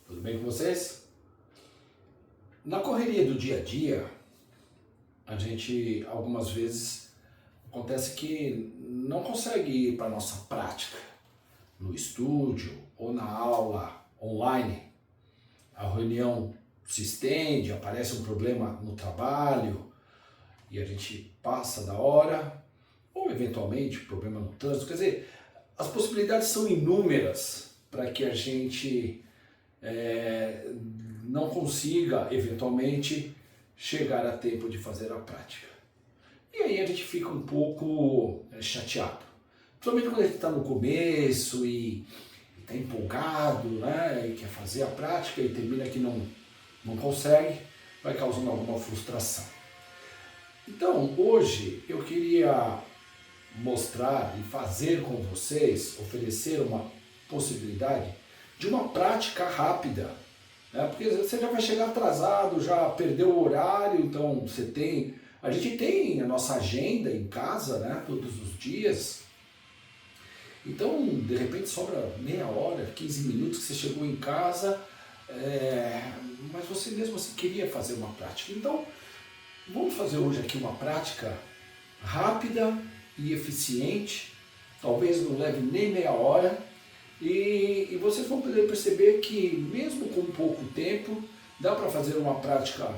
Tudo bem com vocês? Na correria do dia a dia, a gente algumas vezes acontece que não consegue ir para a nossa prática no estúdio ou na aula online. A reunião se estende, aparece um problema no trabalho e a gente passa da hora, ou eventualmente problema no trânsito. Quer dizer, as possibilidades são inúmeras para que a gente não consiga, eventualmente, chegar a tempo de fazer a prática. E aí a gente fica um pouco chateado. Principalmente quando a gente está no começo e está empolgado, né, e quer fazer a prática e termina que não consegue, vai causando alguma frustração. Então, hoje eu queria mostrar e fazer com vocês, oferecer uma possibilidade de uma prática rápida, né? Porque você já vai chegar atrasado, já perdeu o horário, então a gente tem a nossa agenda em casa, né, todos os dias, então de repente sobra meia hora, 15 minutos que você chegou em casa, mas você mesmo assim queria fazer uma prática. Então vamos fazer hoje aqui uma prática rápida e eficiente, talvez não leve nem meia hora, e vocês vão poder perceber que mesmo com pouco tempo dá para fazer uma prática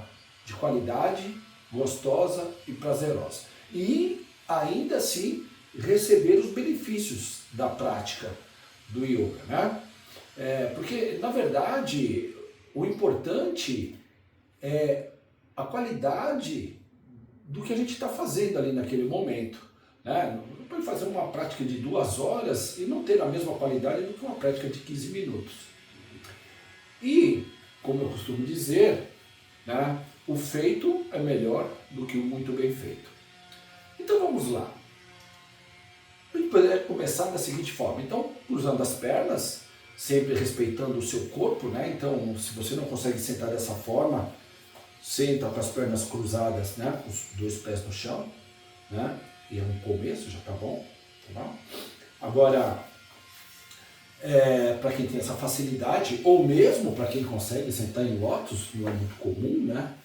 de qualidade, gostosa e prazerosa. E ainda assim receber os benefícios da prática do yoga, né? Porque na verdade o importante é a qualidade do que a gente está fazendo ali naquele momento, né? Não pode fazer uma prática de 2 horas e não ter a mesma qualidade do que uma prática de 15 minutos. E, como eu costumo dizer, né, o feito é melhor do que o muito bem feito. Então vamos lá. A gente poderia começar da seguinte forma. Então, cruzando as pernas, sempre respeitando o seu corpo, né? Então, se você não consegue sentar dessa forma, senta com as pernas cruzadas, né? Com os 2 pés no chão, né? E é um começo, já tá bom? Tá bom? Agora, para quem tem essa facilidade, ou mesmo para quem consegue sentar em lótus, não é muito comum, né?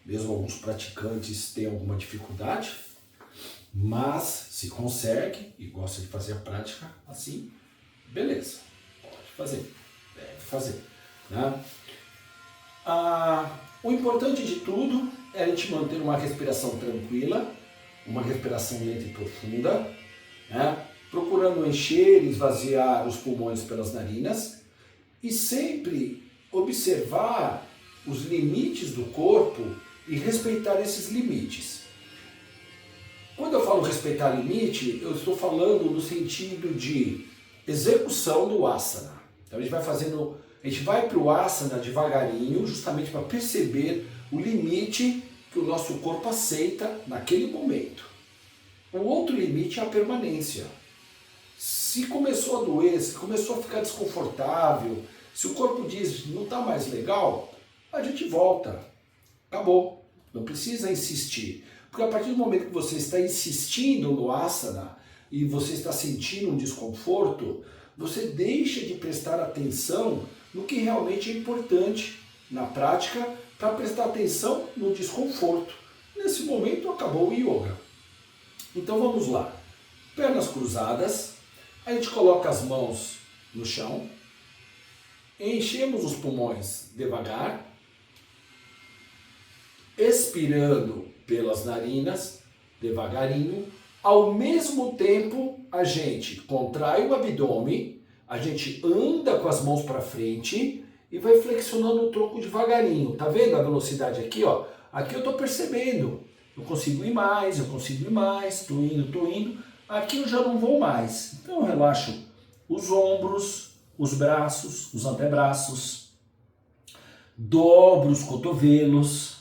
Mesmo alguns praticantes têm alguma dificuldade, mas se consegue e gosta de fazer a prática assim, beleza, pode fazer, deve fazer, né? O importante de tudo é a gente manter uma respiração tranquila, uma respiração lenta e profunda, né? Procurando encher e esvaziar os pulmões pelas narinas e sempre observar os limites do corpo e respeitar esses limites. Quando eu falo respeitar limite, eu estou falando no sentido de execução do asana. Então a gente vai para o asana devagarinho, justamente para perceber o limite que o nosso corpo aceita naquele momento. O outro limite é a permanência. Se começou a doer, se começou a ficar desconfortável, se o corpo diz não está mais legal, a gente volta. Acabou. Não precisa insistir. Porque a partir do momento que você está insistindo no asana e você está sentindo um desconforto, você deixa de prestar atenção no que realmente é importante na prática, para prestar atenção no desconforto. Nesse momento acabou o yoga. Então vamos lá. Pernas cruzadas, a gente coloca as mãos no chão, enchemos os pulmões devagar, expirando pelas narinas, devagarinho. Ao mesmo tempo, a gente contrai o abdômen, a gente anda com as mãos para frente e vai flexionando o tronco devagarinho. Tá vendo a velocidade aqui, ó? Aqui eu tô percebendo. Eu consigo ir mais, tô indo. Aqui eu já não vou mais. Então eu relaxo os ombros, os braços, os antebraços, dobro os cotovelos.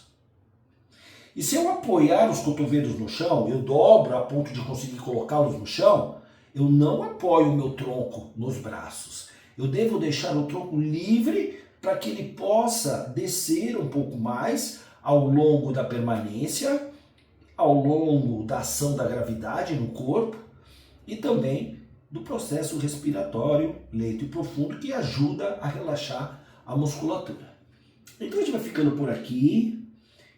E se eu apoiar os cotovelos no chão, eu dobro a ponto de conseguir colocá-los no chão, eu não apoio o meu tronco nos braços. Eu devo deixar o tronco livre para que ele possa descer um pouco mais ao longo da permanência, ao longo da ação da gravidade no corpo e também do processo respiratório lento e profundo que ajuda a relaxar a musculatura. Então a gente vai ficando por aqui,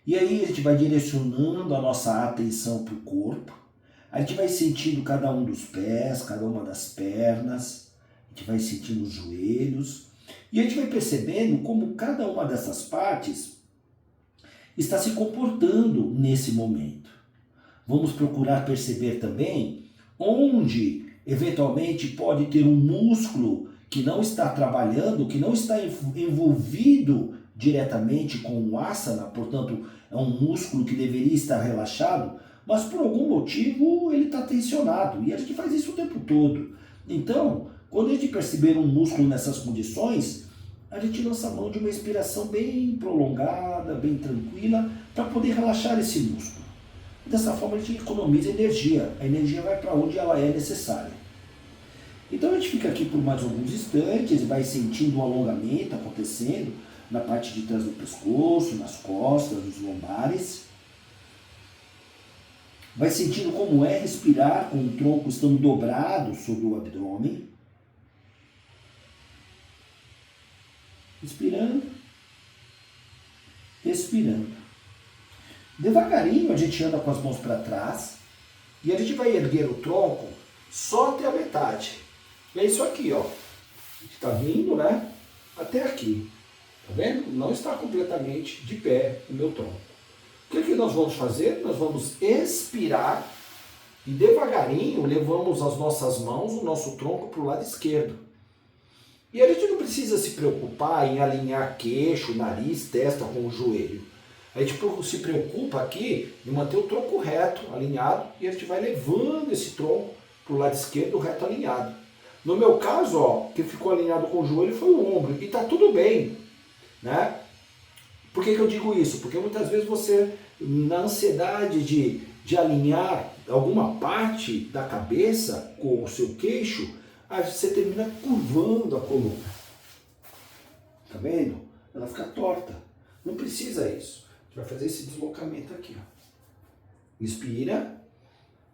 e aí a gente vai direcionando a nossa atenção para o corpo. A gente vai sentindo cada um dos pés, cada uma das pernas, a gente vai sentindo os joelhos, e a gente vai percebendo como cada uma dessas partes está se comportando nesse momento. Vamos procurar perceber também onde eventualmente pode ter um músculo que não está trabalhando, que não está envolvido diretamente com o asana, portanto é um músculo que deveria estar relaxado, mas por algum motivo ele está tensionado, e a gente faz isso o tempo todo. Então, quando a gente perceber um músculo nessas condições, a gente lança a mão de uma respiração bem prolongada, bem tranquila, para poder relaxar esse músculo. Dessa forma a gente economiza energia, a energia vai para onde ela é necessária. Então a gente fica aqui por mais alguns instantes, vai sentindo um alongamento acontecendo na parte de trás do pescoço, nas costas, nos lombares. Vai sentindo como é respirar com o tronco estando dobrado sobre o abdômen. Inspirando, expirando. Devagarinho a gente anda com as mãos para trás e a gente vai erguer o tronco só até a metade. É isso aqui, ó. Está vindo, né? Até aqui. Tá vendo? Não está completamente de pé o meu tronco. O que nós vamos fazer? Nós vamos expirar e devagarinho levamos as nossas mãos, o nosso tronco para o lado esquerdo. E a gente não precisa se preocupar em alinhar queixo, nariz, testa com o joelho. A gente se preocupa aqui em manter o tronco reto, alinhado, e a gente vai levando esse tronco para o lado esquerdo, reto, alinhado. No meu caso, ó, que ficou alinhado com o joelho foi o ombro, e está tudo bem, né? Por que eu digo isso? Porque muitas vezes você, na ansiedade de alinhar alguma parte da cabeça com o seu queixo, você termina curvando a coluna. Tá vendo? Ela fica torta. Não precisa isso. A gente vai fazer esse deslocamento aqui, ó. Inspira.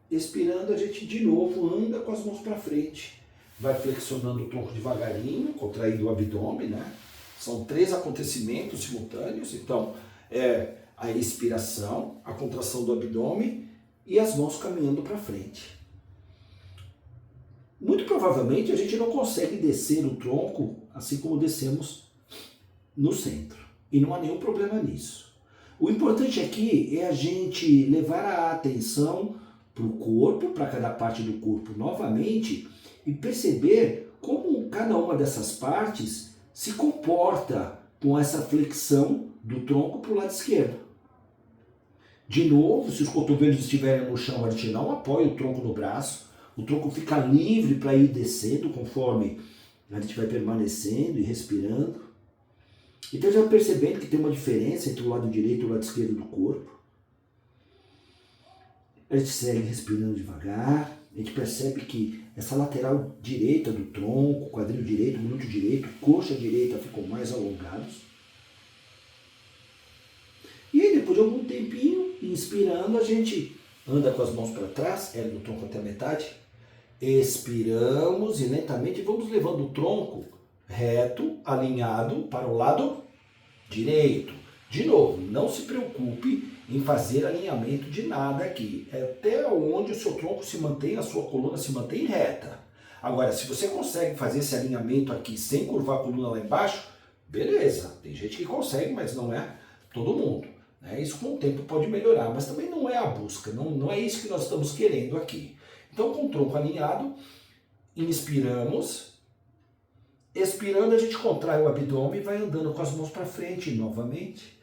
Expirando, a gente de novo anda com as mãos para frente. Vai flexionando o tronco devagarinho, contraindo o abdômen, né? São 3 acontecimentos simultâneos. Então, é a expiração, a contração do abdômen e as mãos caminhando para frente. Muito provavelmente a gente não consegue descer o tronco assim como descemos no centro. E não há nenhum problema nisso. O importante aqui é a gente levar a atenção para o corpo, para cada parte do corpo novamente, e perceber como cada uma dessas partes se comporta com essa flexão do tronco para o lado esquerdo. De novo, se os cotovelos estiverem no chão, a gente não apoia o tronco no braço, o tronco fica livre para ir descendo conforme a gente vai permanecendo e respirando. Então já percebendo que tem uma diferença entre o lado direito e o lado esquerdo do corpo. A gente segue respirando devagar, a gente percebe que essa lateral direita do tronco, quadril direito, glúteo direito, coxa direita ficam mais alongados. E aí depois de algum tempinho, inspirando, a gente anda com as mãos para trás, ergue o tronco até a metade, expiramos e lentamente vamos levando o tronco reto, alinhado para o lado direito. De novo, não se preocupe em fazer alinhamento de nada aqui. É até onde o seu tronco se mantém, a sua coluna se mantém reta. Agora, se você consegue fazer esse alinhamento aqui sem curvar a coluna lá embaixo, beleza. Tem gente que consegue, mas não é todo mundo. Isso com o tempo pode melhorar, mas também não é a busca, não é isso que nós estamos querendo aqui. Então, com o tronco alinhado, inspiramos. Expirando, a gente contrai o abdômen e vai andando com as mãos para frente novamente.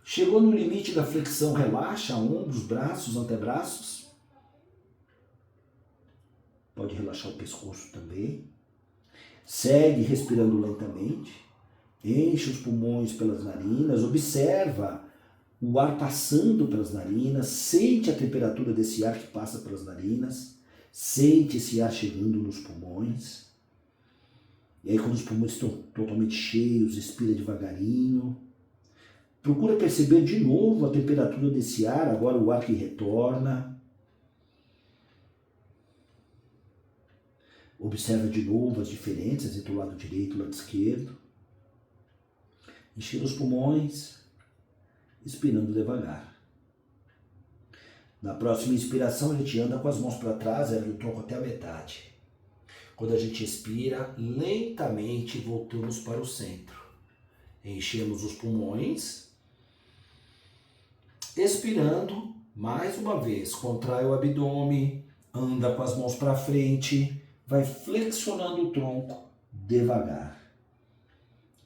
Chegou no limite da flexão, relaxa ombros, braços, antebraços. Pode relaxar o pescoço também. Segue respirando lentamente. Enche os pulmões pelas narinas. Observa o ar passando pelas narinas. Sente a temperatura desse ar que passa pelas narinas. Sente esse ar chegando nos pulmões. E aí, quando os pulmões estão totalmente cheios, expira devagarinho. Procura perceber de novo a temperatura desse ar, agora o ar que retorna. Observa de novo as diferenças entre o lado direito e o lado esquerdo. enchendo os pulmões, expirando devagar. Na próxima inspiração, a gente anda com as mãos para trás, ergue o tronco até a metade. Quando a gente expira, lentamente voltamos para o centro. Enchemos os pulmões. Expirando, mais uma vez, contrai o abdômen, anda com as mãos para frente, vai flexionando o tronco devagar.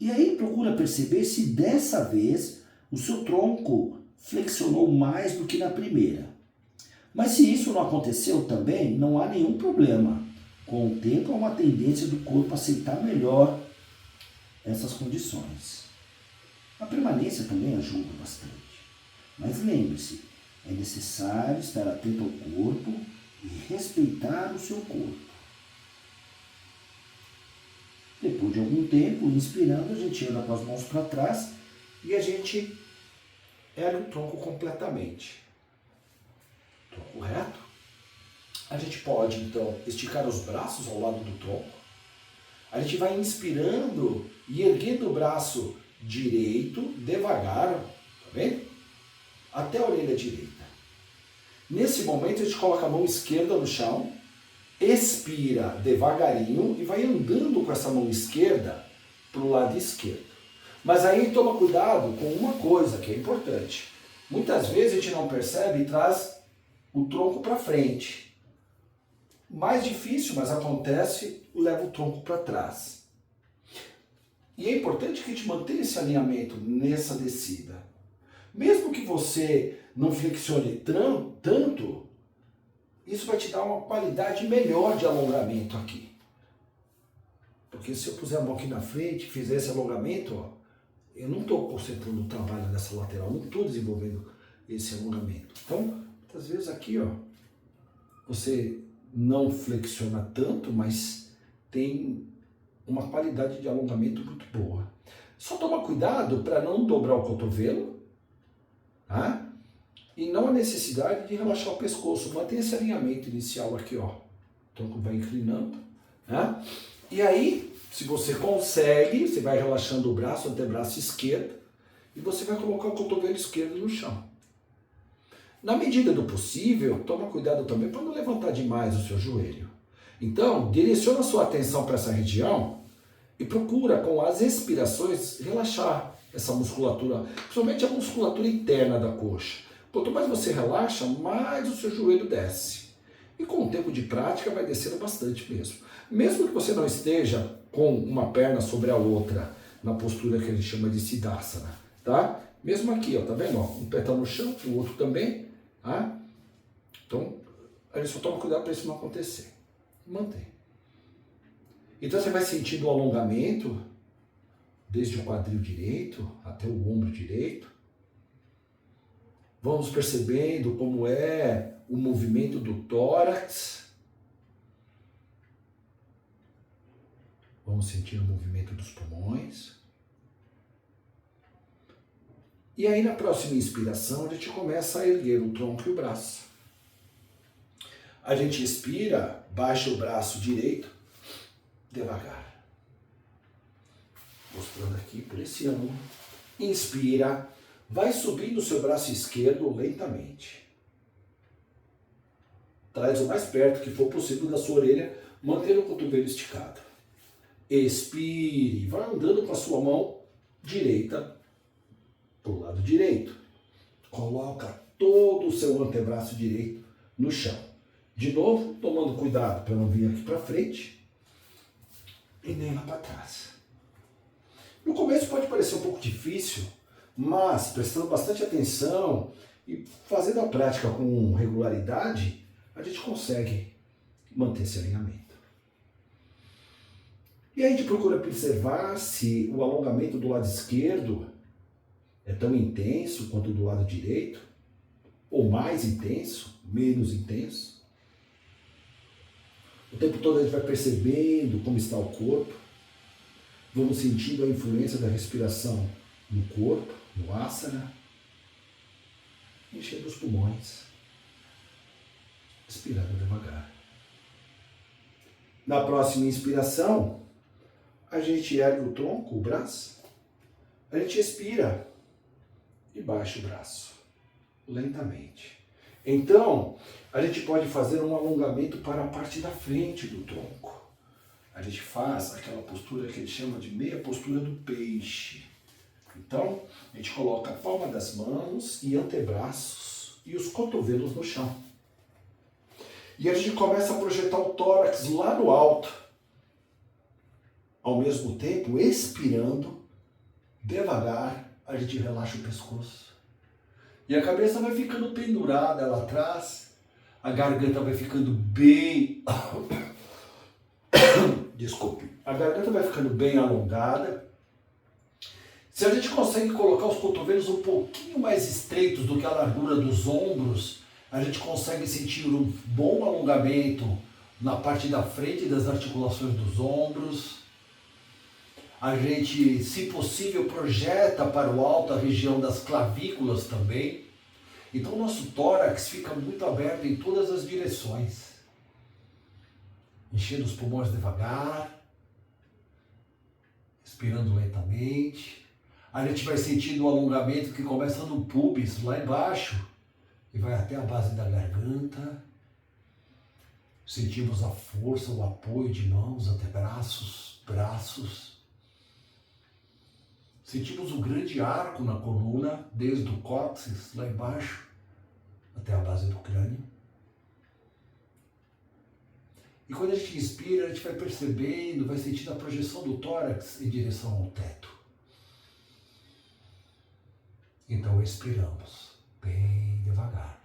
E aí procura perceber se dessa vez o seu tronco flexionou mais do que na primeira. Mas se isso não aconteceu também, não há nenhum problema. Com o tempo, há uma tendência do corpo aceitar melhor essas condições. A permanência também ajuda bastante. Mas lembre-se, é necessário estar atento ao corpo e respeitar o seu corpo. Depois de algum tempo, inspirando, a gente anda com as mãos para trás e a gente ergue o tronco completamente. Tronco reto. A gente pode, então, esticar os braços ao lado do tronco. A gente vai inspirando e erguendo o braço direito, devagar, tá vendo? Até a orelha direita. Nesse momento, a gente coloca a mão esquerda no chão, expira devagarinho e vai andando com essa mão esquerda para o lado esquerdo. Mas aí toma cuidado com uma coisa que é importante. Muitas vezes a gente não percebe e traz o tronco para frente. Mais difícil, mas acontece, leva o tronco para trás. E é importante que a gente mantenha esse alinhamento nessa descida. Mesmo que você não flexione tanto, isso vai te dar uma qualidade melhor de alongamento aqui. Porque se eu puser a mão aqui na frente e fizer esse alongamento, ó, eu não estou concentrando o trabalho nessa lateral, não estou desenvolvendo esse alongamento. Então, muitas vezes aqui, ó, você não flexiona tanto, mas tem uma qualidade de alongamento muito boa. Só toma cuidado para não dobrar o cotovelo, tá? E não há necessidade de relaxar o pescoço. Mantém esse alinhamento inicial aqui, ó. O tronco vai inclinando, né? E aí, se você consegue, você vai relaxando o braço, o antebraço esquerdo, e você vai colocar o cotovelo esquerdo no chão. Na medida do possível, toma cuidado também para não levantar demais o seu joelho. Então, direciona a sua atenção para essa região e procura, com as expirações, relaxar essa musculatura, principalmente a musculatura interna da coxa. Quanto mais você relaxa, mais o seu joelho desce. E com o tempo de prática vai descendo bastante mesmo. Mesmo que você não esteja com uma perna sobre a outra, na postura que a gente chama de Siddhasana, tá? Mesmo aqui, ó, tá vendo? Ó, um pé tá no chão, o outro também, tá? Então, a gente só toma cuidado para isso não acontecer. Mantém. Então você vai sentindo o alongamento, desde o quadril direito até o ombro direito. Vamos percebendo como é o movimento do tórax. Vamos sentir o movimento dos pulmões. E aí na próxima inspiração a gente começa a erguer o tronco e o braço. A gente expira, baixa o braço direito, devagar. Mostrando aqui por esse ângulo. Inspira, vai subindo o seu braço esquerdo lentamente. Traz o mais perto que for possível da sua orelha, mantendo o cotovelo esticado. Expire, vai andando com a sua mão direita para o lado direito. Coloca todo o seu antebraço direito no chão. De novo, tomando cuidado para não vir aqui para frente e nem lá para trás. No começo pode parecer um pouco difícil, mas prestando bastante atenção e fazendo a prática com regularidade, a gente consegue manter esse alinhamento. E aí a gente procura observar se o alongamento do lado esquerdo é tão intenso quanto do lado direito, ou mais intenso, menos intenso. O tempo todo a gente vai percebendo como está o corpo, vamos sentindo a influência da respiração no corpo, no asana, enchendo os pulmões, expirando devagar. Na próxima inspiração, a gente ergue o tronco, o braço, a gente expira e baixa o braço, lentamente. Então, a gente pode fazer um alongamento para a parte da frente do tronco. A gente faz aquela postura que ele chama de meia postura do peixe. Então, a gente coloca a palma das mãos e antebraços e os cotovelos no chão. E a gente começa a projetar o tórax lá no alto. Ao mesmo tempo, expirando, devagar, a gente relaxa o pescoço. E a cabeça vai ficando pendurada lá atrás, a garganta vai ficando bem... Desculpe. A garganta vai ficando bem alongada. Se a gente consegue colocar os cotovelos um pouquinho mais estreitos do que a largura dos ombros, a gente consegue sentir um bom alongamento na parte da frente das articulações dos ombros. A gente, se possível, projeta para o alto a região das clavículas também. Então o nosso tórax fica muito aberto em todas as direções. Enchendo os pulmões devagar, expirando lentamente. A gente vai sentindo o alongamento que começa no púbis, lá embaixo, e vai até a base da garganta. Sentimos a força, o apoio de mãos, antebraços, braços. Sentimos um grande arco na coluna, desde o cóccix, lá embaixo, até a base do crânio. E quando a gente inspira, a gente vai percebendo, vai sentindo a projeção do tórax em direção ao teto. Então expiramos, bem devagar.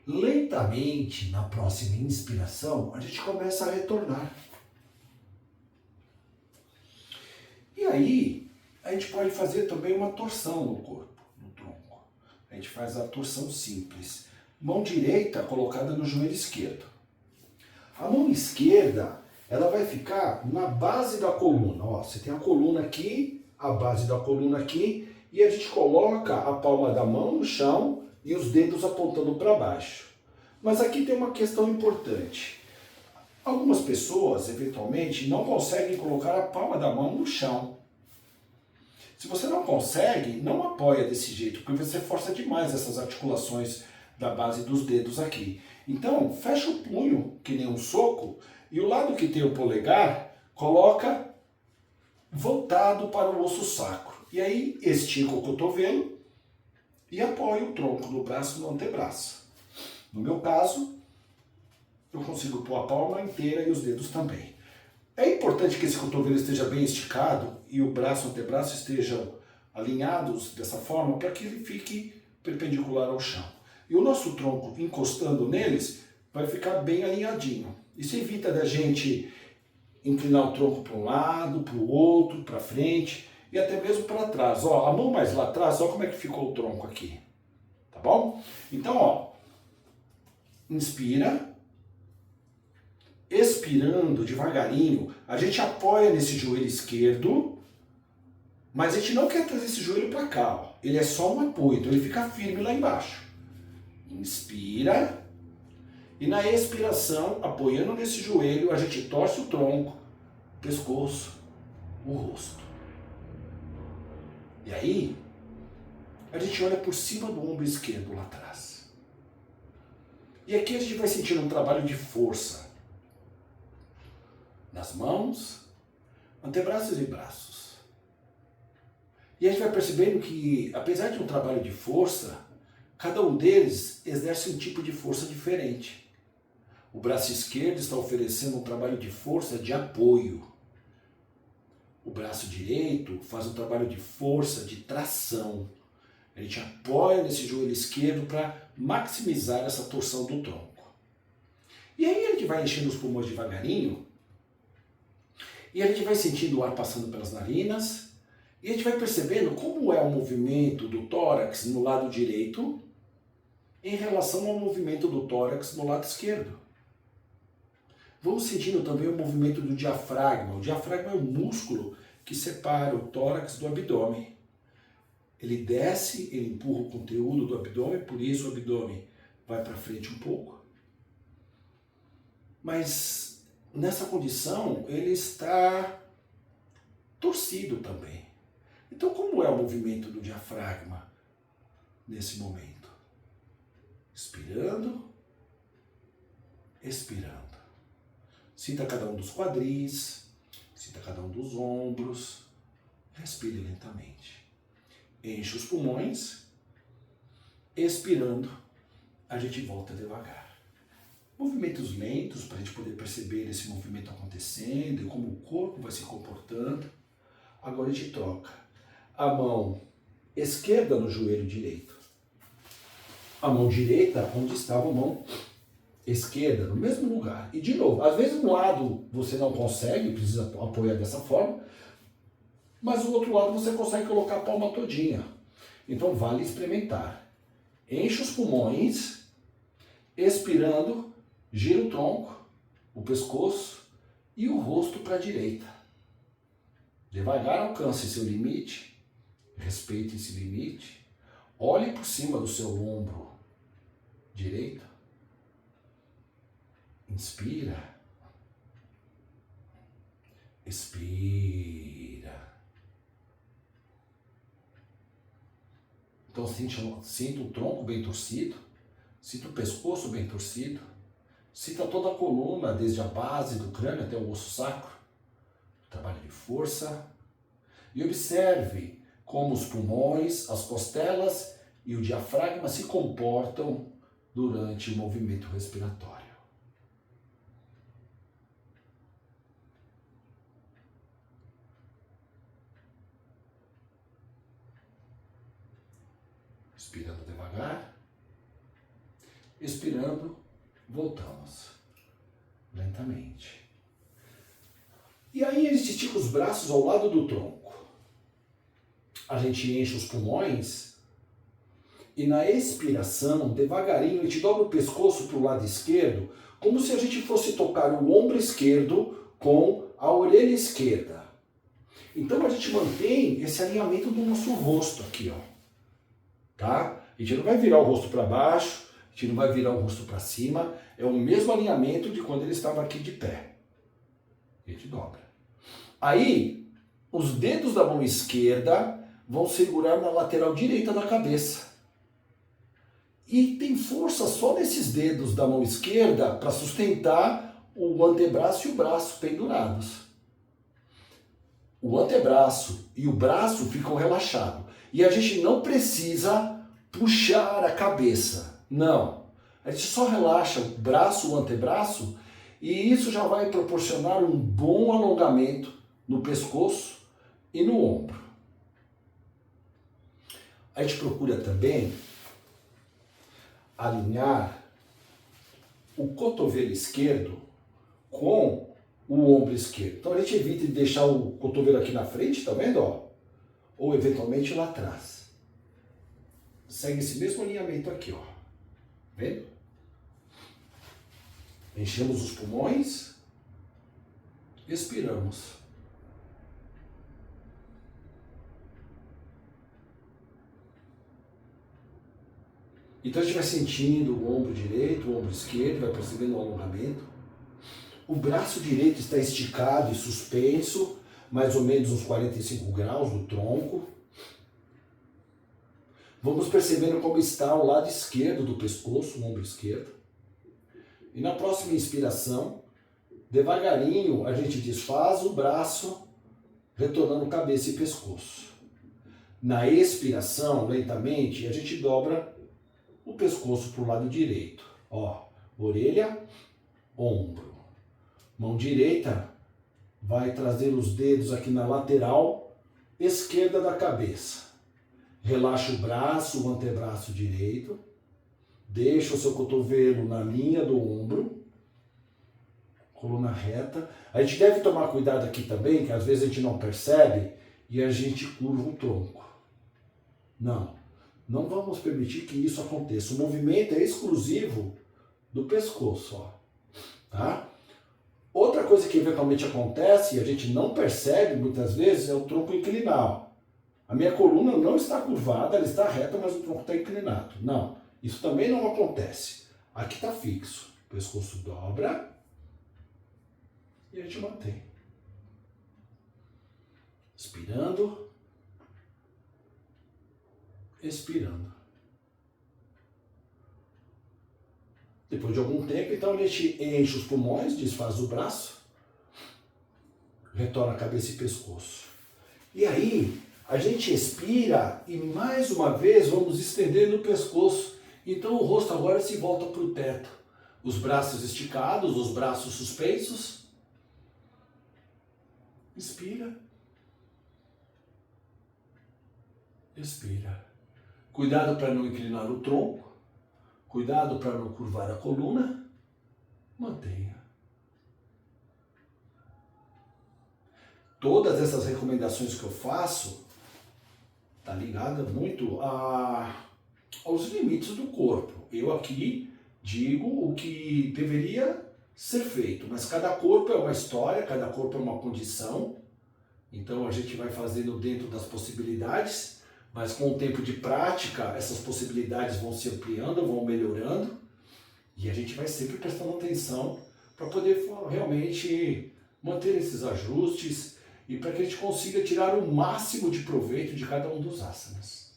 Lentamente, na próxima inspiração, a gente começa a retornar. E aí, a gente pode fazer também uma torção no corpo, no tronco. A gente faz a torção simples. Mão direita colocada no joelho esquerdo. A mão esquerda, ela vai ficar na base da coluna. Ó, você tem a coluna aqui, a base da coluna aqui, e a gente coloca a palma da mão no chão e os dedos apontando para baixo. Mas aqui tem uma questão importante. Algumas pessoas, eventualmente, não conseguem colocar a palma da mão no chão. Se você não consegue, não apoia desse jeito, porque você força demais essas articulações da base dos dedos aqui. Então, fecha o punho, que nem um soco, e o lado que tem o polegar, coloca voltado para o osso sacro. E aí, estica o cotovelo e apoia o tronco do braço no antebraço. No meu caso, eu consigo pôr a palma inteira e os dedos também. É importante que esse cotovelo esteja bem esticado e o braço e o antebraço estejam alinhados dessa forma para que ele fique perpendicular ao chão. E o nosso tronco encostando neles vai ficar bem alinhadinho. Isso evita da gente inclinar o tronco para um lado, para o outro, para frente e até mesmo para trás. Ó, a mão mais lá atrás, ó como é que ficou o tronco aqui. Tá bom? Então, ó, inspira. Expirando devagarinho, a gente apoia nesse joelho esquerdo, mas a gente não quer trazer esse joelho para cá. Ó. Ele é só um apoio, então ele fica firme lá embaixo. Inspira. E na expiração, apoiando nesse joelho, a gente torce o tronco, o pescoço, o rosto. E aí, a gente olha por cima do ombro esquerdo lá atrás. E aqui a gente vai sentindo um trabalho de força. Nas mãos, antebraços e braços. E a gente vai percebendo que, apesar de um trabalho de força, cada um deles exerce um tipo de força diferente. O braço esquerdo está oferecendo um trabalho de força de apoio. O braço direito faz um trabalho de força de tração. A gente apoia nesse joelho esquerdo para maximizar essa torção do tronco. E aí a gente vai enchendo os pulmões devagarinho. E a gente vai sentindo o ar passando pelas narinas e a gente vai percebendo como é o movimento do tórax no lado direito em relação ao movimento do tórax no lado esquerdo. Vamos sentindo também o movimento do diafragma. O diafragma é o músculo que separa o tórax do abdômen. Ele desce, ele empurra o conteúdo do abdômen, por isso o abdômen vai para frente um pouco. Mas nessa condição, ele está torcido também. Então, como é o movimento do diafragma nesse momento? Inspirando, expirando. Sinta cada um dos quadris, sinta cada um dos ombros. Respire lentamente. Enche os pulmões. Expirando, a gente volta devagar. Movimentos lentos para a gente poder perceber esse movimento acontecendo e como o corpo vai se comportando. Agora a gente troca a mão esquerda no joelho direito. A mão direita onde estava a mão esquerda, no mesmo lugar. E de novo, às vezes um lado você não consegue, precisa apoiar dessa forma, mas o outro lado você consegue colocar a palma todinha. Então vale experimentar. Enche os pulmões, expirando, gira o tronco, o pescoço e o rosto para a direita. Devagar alcance seu limite, respeite esse limite, olhe por cima do seu ombro direito, inspira, expira. Então sinta o tronco bem torcido, sinta o pescoço bem torcido, sinta toda a coluna, desde a base do crânio até o osso sacro, trabalho de força, e observe como os pulmões, as costelas e o diafragma se comportam durante o movimento respiratório. Inspirando devagar, expirando, voltamos lentamente. E aí a gente estica os braços ao lado do tronco. A gente enche os pulmões e na expiração, devagarinho, a gente dobra o pescoço para o lado esquerdo, como se a gente fosse tocar o ombro esquerdo com a orelha esquerda. Então a gente mantém esse alinhamento do nosso rosto aqui, ó. Tá? A gente não vai virar o rosto para baixo, a gente não vai virar o rosto para cima, é o mesmo alinhamento de quando ele estava aqui de pé. A gente dobra. Aí, os dedos da mão esquerda vão segurar na lateral direita da cabeça. E tem força só nesses dedos da mão esquerda para sustentar o antebraço e o braço pendurados. O antebraço e o braço ficam relaxados. E a gente não precisa puxar a cabeça. Não. A gente só relaxa o braço, o antebraço, e isso já vai proporcionar um bom alongamento no pescoço e no ombro. A gente procura também alinhar o cotovelo esquerdo com o ombro esquerdo. Então a gente evita de deixar o cotovelo aqui na frente, tá vendo? Ó? Ou eventualmente lá atrás. Segue esse mesmo alinhamento aqui, ó. Vendo? Enchemos os pulmões, expiramos. Então a gente vai sentindo o ombro direito, o ombro esquerdo, vai percebendo o alongamento. O braço direito está esticado e suspenso, mais ou menos uns 45 graus do tronco. Vamos percebendo como está o lado esquerdo do pescoço, o ombro esquerdo. E na próxima inspiração, devagarinho, a gente desfaz o braço, retornando cabeça e pescoço. Na expiração, lentamente, a gente dobra o pescoço para o lado direito. Ó, orelha, ombro. Mão direita vai trazer os dedos aqui na lateral esquerda da cabeça. Relaxa o braço, o antebraço direito. Deixa o seu cotovelo na linha do ombro. Coluna reta. A gente deve tomar cuidado aqui também, que às vezes a gente não percebe e a gente curva o tronco. Não. Não vamos permitir que isso aconteça. O movimento é exclusivo do pescoço, ó. Tá? Outra coisa que eventualmente acontece e a gente não percebe muitas vezes é o tronco inclinar. A minha coluna não está curvada, ela está reta, mas o tronco está inclinado. Não, isso também não acontece. Aqui está fixo. O pescoço dobra e a gente mantém. Inspirando, expirando. Depois de algum tempo, então a gente enche os pulmões, desfaz o braço, retorna a cabeça e pescoço. E aí, a gente expira e mais uma vez vamos estendendo o pescoço. Então o rosto agora se volta para o teto. Os braços esticados, os braços suspensos. Inspira. Expira. Cuidado para não inclinar o tronco. Cuidado para não curvar a coluna. Mantenha. Todas essas recomendações que eu faço está ligada muito aos limites do corpo. Eu aqui digo o que deveria ser feito, mas cada corpo é uma história, cada corpo é uma condição. Então a gente vai fazendo dentro das possibilidades, mas com o tempo de prática essas possibilidades vão se ampliando, vão melhorando e a gente vai sempre prestando atenção para poder realmente manter esses ajustes e para que a gente consiga tirar o máximo de proveito de cada um dos asanas.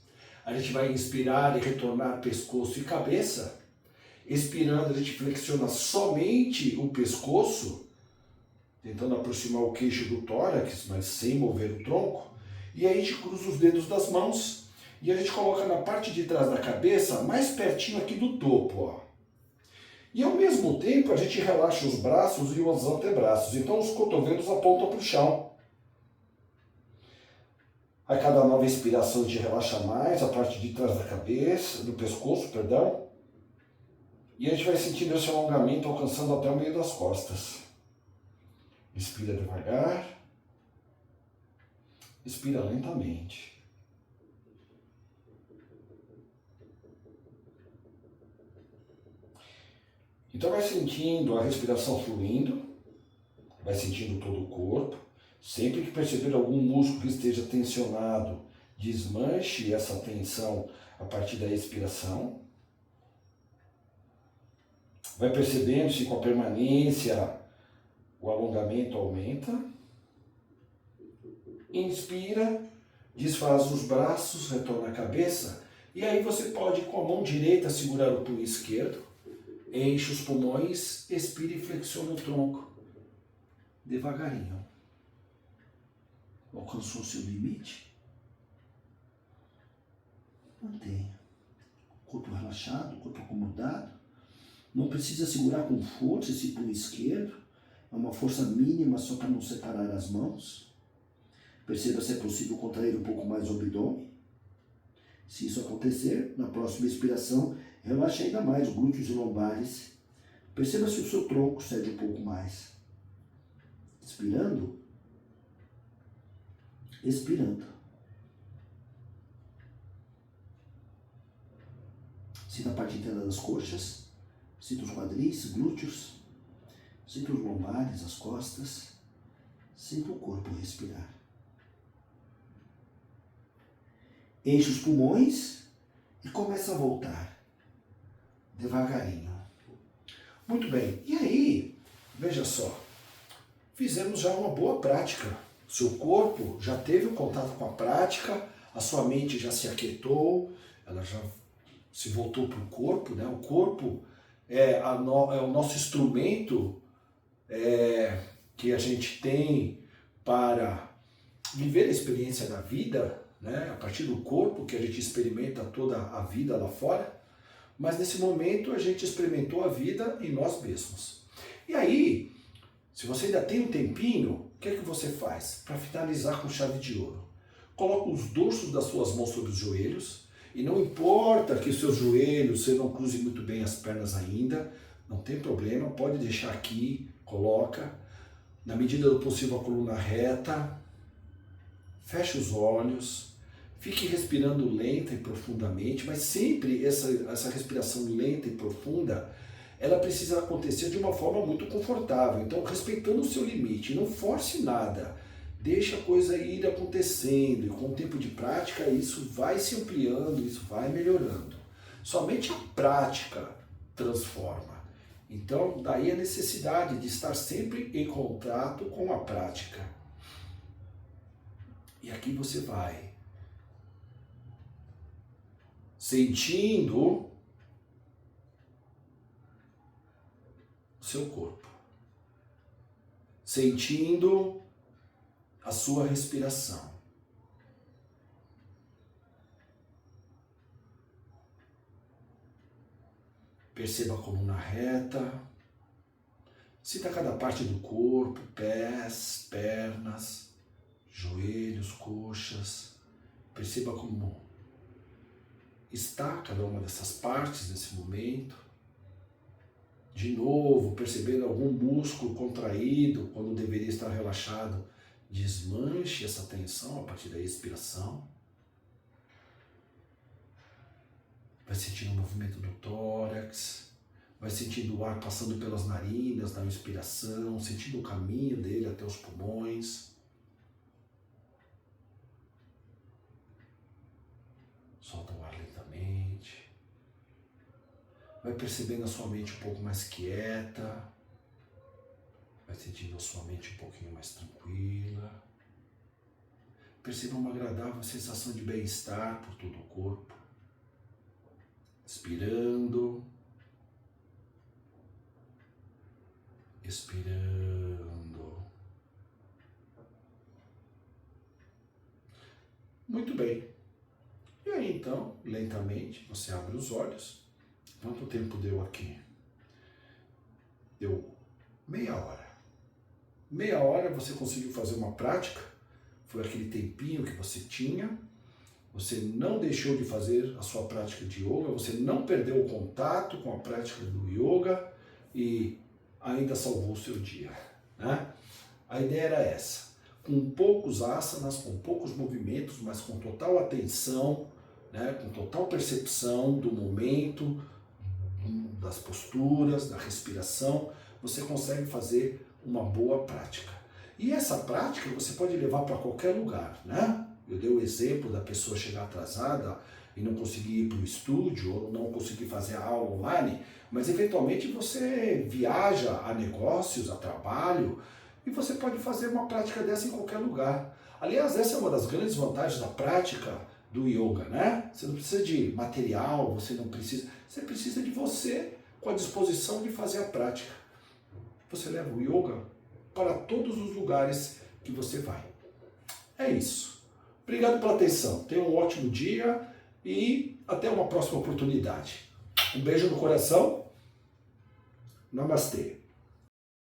A gente vai inspirar e retornar pescoço e cabeça. Expirando, a gente flexiona somente o pescoço, tentando aproximar o queixo do tórax, mas sem mover o tronco. E aí a gente cruza os dedos das mãos e a gente coloca na parte de trás da cabeça, mais pertinho aqui do topo, ó. E ao mesmo tempo a gente relaxa os braços e os antebraços. Então os cotovelos apontam para o chão. A cada nova inspiração a gente relaxa mais a parte de trás da cabeça, do pescoço, perdão. E a gente vai sentindo esse alongamento alcançando até o meio das costas. Inspira devagar. Expira lentamente. Então vai sentindo a respiração fluindo. Vai sentindo todo o corpo. Sempre que perceber algum músculo que esteja tensionado, desmanche essa tensão a partir da expiração. Vai percebendo se com a permanência o alongamento aumenta. Inspira, desfaz os braços, retorna a cabeça. E aí você pode, com a mão direita, segurar o punho esquerdo. Enche os pulmões, expira e flexiona o tronco. Devagarinho. Alcançou seu limite? Mantenha. Corpo relaxado, corpo acomodado. Não precisa segurar com força esse punho esquerdo. É uma força mínima só para não separar as mãos. Perceba se é possível contrair um pouco mais o abdômen. Se isso acontecer, na próxima expiração, relaxe ainda mais glúteos e lombares. Perceba se o seu tronco cede um pouco mais. Inspirando. Expirando. Sinta a parte interna das coxas. Sinta os quadris, glúteos. Sinta os lombares, as costas. Sinta o corpo respirar. Enche os pulmões e começa a voltar. Devagarinho. Muito bem. E aí, veja só. Fizemos já uma boa prática. Seu corpo já teve o contato com a prática, a sua mente já se aquietou, ela já se voltou para o corpo, né? O corpo é o nosso instrumento que a gente tem para viver a experiência da vida, né? A partir do corpo que a gente experimenta toda a vida lá fora, mas nesse momento a gente experimentou a vida em nós mesmos. E aí, se você ainda tem um tempinho, o que é que você faz? Para finalizar com chave de ouro. Coloca os dorsos das suas mãos sobre os joelhos, e não importa que os seus joelhos, você não cruze muito bem as pernas ainda, não tem problema, pode deixar aqui, coloca, na medida do possível a coluna reta, feche os olhos, fique respirando lenta e profundamente, mas sempre essa respiração lenta e profunda, ela precisa acontecer de uma forma muito confortável. Então, respeitando o seu limite, não force nada. Deixa a coisa ir acontecendo. E com o tempo de prática, isso vai se ampliando, isso vai melhorando. Somente a prática transforma. Então, daí a necessidade de estar sempre em contato com a prática. E aqui você vai sentindo o seu corpo, sentindo a sua respiração. Perceba a coluna reta, sinta cada parte do corpo, pés, pernas, joelhos, coxas. Perceba como está cada uma dessas partes nesse momento. De novo, percebendo algum músculo contraído quando deveria estar relaxado, desmanche essa tensão a partir da expiração. Vai sentindo o movimento do tórax, vai sentindo o ar passando pelas narinas na inspiração, sentindo o caminho dele até os pulmões. Solta o ar lentamente. Vai percebendo a sua mente um pouco mais quieta. Vai sentindo a sua mente um pouquinho mais tranquila. Perceba uma agradável sensação de bem-estar por todo o corpo. Inspirando. Expirando. Muito bem. E aí então, lentamente, você abre os olhos. Quanto tempo deu aqui? Deu meia hora. Meia hora você conseguiu fazer uma prática. Foi aquele tempinho que você tinha. Você não deixou de fazer a sua prática de yoga. Você não perdeu o contato com a prática do yoga. E ainda salvou o seu dia, né? A ideia era essa. Com poucos asanas, com poucos movimentos, mas com total atenção, né? Com total percepção do momento, das posturas, da respiração, você consegue fazer uma boa prática. E essa prática você pode levar para qualquer lugar, né? Eu dei o exemplo da pessoa chegar atrasada e não conseguir ir para o estúdio ou não conseguir fazer a aula online, mas eventualmente você viaja a negócios, a trabalho, e você pode fazer uma prática dessa em qualquer lugar. Aliás, essa é uma das grandes vantagens da prática do yoga, né? Você não precisa de material, você precisa de você com a disposição de fazer a prática. Você leva o yoga para todos os lugares que você vai. É isso. Obrigado pela atenção. Tenha um ótimo dia e até uma próxima oportunidade. Um beijo no coração. Namastê.